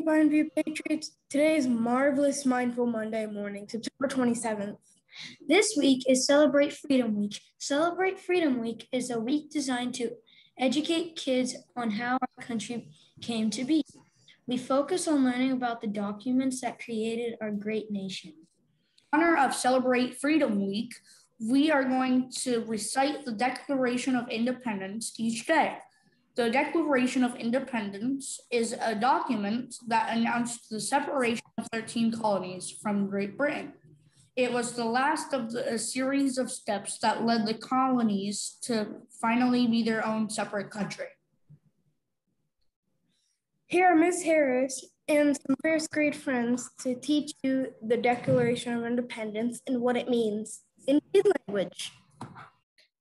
Pine View Patriots. Today is marvelous Mindful Monday morning, September 27th. This week is Celebrate Freedom Week. Celebrate Freedom Week is a week designed to educate kids on how our country came to be. We focus on learning about the documents that created our great nation. In honor of Celebrate Freedom Week, we are going to recite the Declaration of Independence each day. The Declaration of Independence is a document that announced the separation of 13 colonies from Great Britain. It was the last of a series of steps that led the colonies to finally be their own separate country. Here are Ms. Harris and some first grade friends to teach you the Declaration of Independence and what it means in kid language.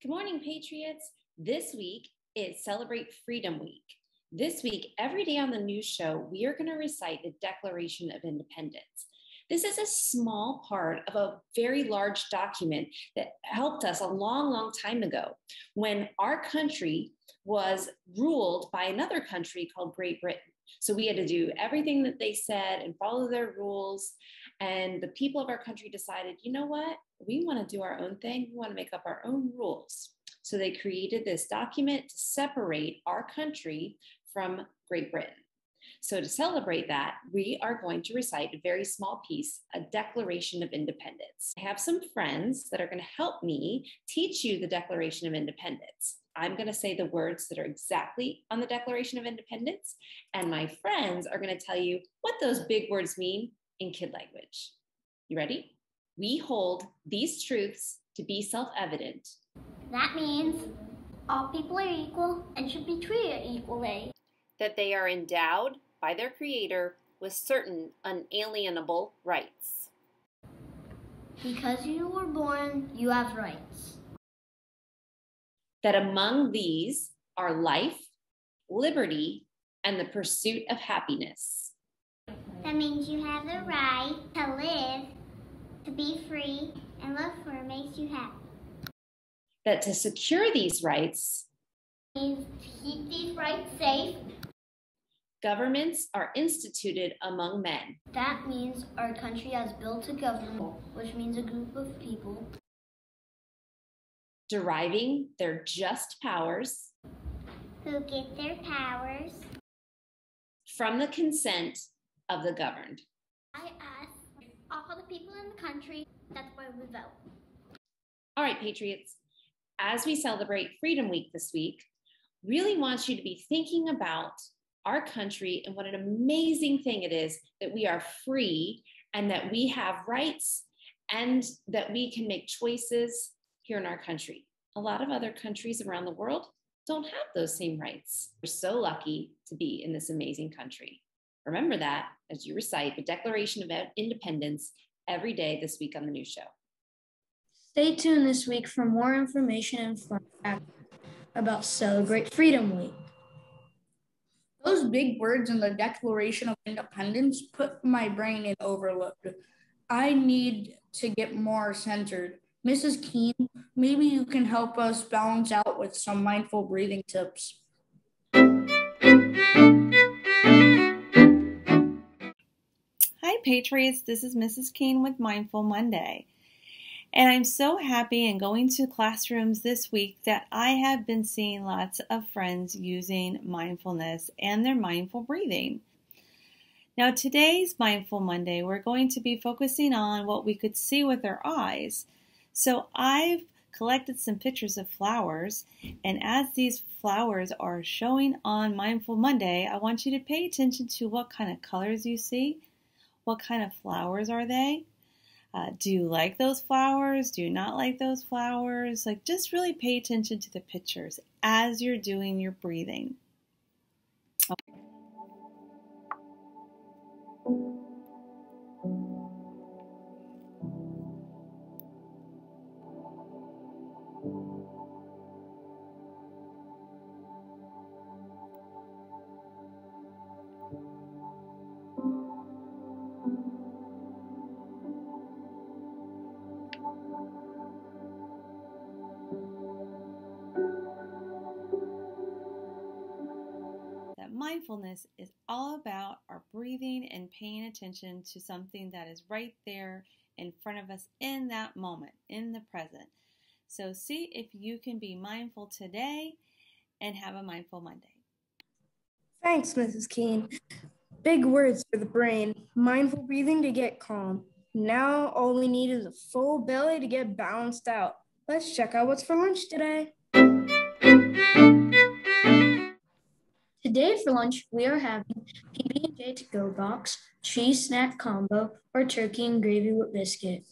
Good morning, Patriots. This week is Celebrate Freedom Week. This week, every day on the news show, we are going to recite the Declaration of Independence. This is a small part of a very large document that helped us a long, long time ago when our country was ruled by another country called Great Britain. So we had to do everything that they said and follow their rules. And the people of our country decided, you know what? We want to do our own thing. We want to make up our own rules. So they created this document to separate our country from Great Britain. So to celebrate that, we are going to recite a very small piece, a Declaration of Independence. I have some friends that are going to help me teach you the Declaration of Independence. I'm going to say the words that are exactly on the Declaration of Independence, and my friends are going to tell you what those big words mean in kid language. You ready? We hold these truths to be self-evident. That means all people are equal and should be treated equally. That they are endowed by their Creator with certain unalienable rights. Because you were born, you have rights. That among these are life, liberty, and the pursuit of happiness. That means you have the right to live, to be free, and love for what makes you happy. That to secure these rights Means to keep these rights safe. Governments are instituted among men. That means our country has built a government, which means a group of people Deriving their just powers who get their powers from the consent of the governed. by us, all the people in the country. That's why we vote. All right, Patriots, as we celebrate Freedom Week this week, really want you to be thinking about our country and what an amazing thing it is that we are free and that we have rights and that we can make choices here in our country. A lot of other countries around the world don't have those same rights. We're so lucky to be in this amazing country. Remember that as you recite the Declaration of Independence every day this week on the news show. Stay tuned this week for more information and fun facts about Celebrate Freedom Week. Those big words in the Declaration of Independence put my brain in overload. I need to get more centered. Mrs. Keene, maybe you can help us balance out with some mindful breathing tips. Hi, Patriots. This is Mrs. Keene with Mindful Monday. And I'm so happy in going to classrooms this week that I have been seeing lots of friends using mindfulness and their mindful breathing. Now, today's Mindful Monday, we're going to be focusing on what we could see with our eyes. So I've collected some pictures of flowers, and as these flowers are showing on Mindful Monday, I want you to pay attention to what kind of colors you see. What kind of flowers are they? Do you like those flowers? Do you not like those flowers? Just really pay attention to the pictures as you're doing your breathing. Okay. mindfulness is all about our breathing and paying attention to something that is right there in front of us in that moment, in the present. So see if you can be mindful today and have a mindful Monday. Thanks, Mrs. Keene. Big words for the brain. Mindful breathing to get calm. Now all we need is a full belly to get balanced out. Let's check out what's for lunch today. Today for lunch, we are having PB&J to-go box, cheese snack combo, or turkey and gravy with biscuit.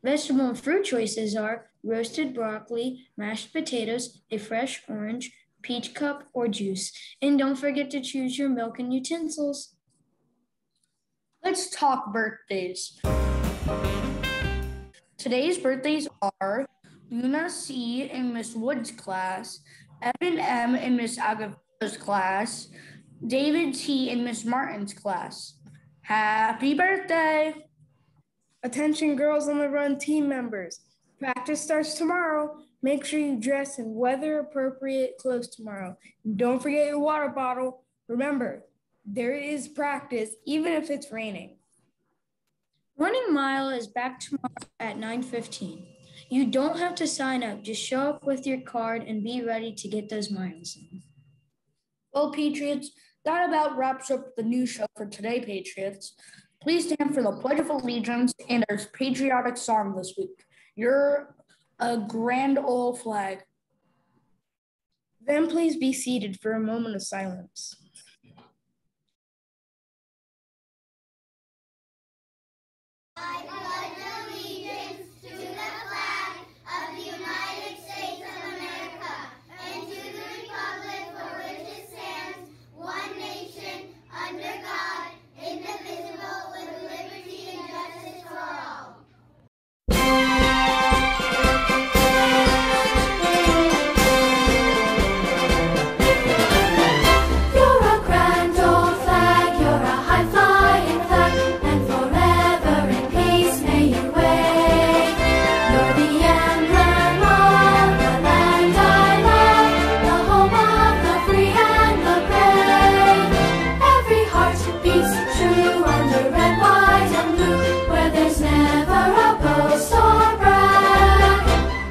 Vegetable and fruit choices are roasted broccoli, mashed potatoes, a fresh orange, peach cup, or juice. And don't forget to choose your milk and utensils. Let's talk birthdays. Today's birthdays are Luna C. in Miss Wood's class, Evan M. in Miss Agava's class, David T. in Miss Martin's class. Happy birthday! Attention girls on the run team members. Practice starts tomorrow. Make sure you dress in weather-appropriate clothes tomorrow. And don't forget your water bottle. Remember, there is practice even if it's raining. Running Mile is back tomorrow at 9:15. You don't have to sign up. Just show up with your card and be ready to get those miles in. Well, Patriots, that about wraps up the news show for today, Patriots. Please stand for the Pledge of Allegiance and our patriotic song this week. You're a grand old flag. Then please be seated for a moment of silence. I pledge allegiance to the flag of the United States of America and to the republic for which it stands, one nation, under God, indivisible, with liberty and justice for all. You're a grand old flag, you're a high-flying flag, and forever in peace may you wave. You're the emblem of the land I love, the home of the free and the brave. Every heart beats true under red, white, and blue, where there's never a boast or brag.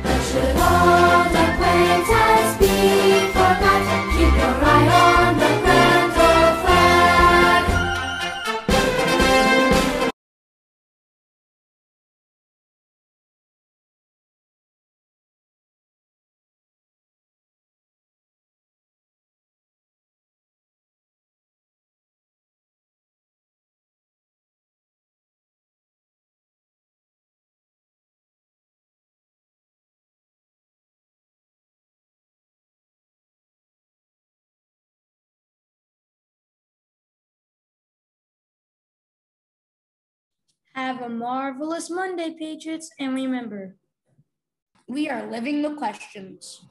But should old acquaintance be forgot, keep your eye on the grand old flag. Have a marvelous Monday, Patriots, and remember, We are living the questions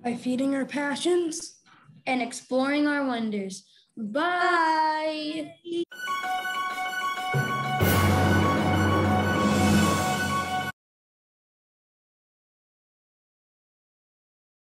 by feeding our passions and exploring our wonders. Bye.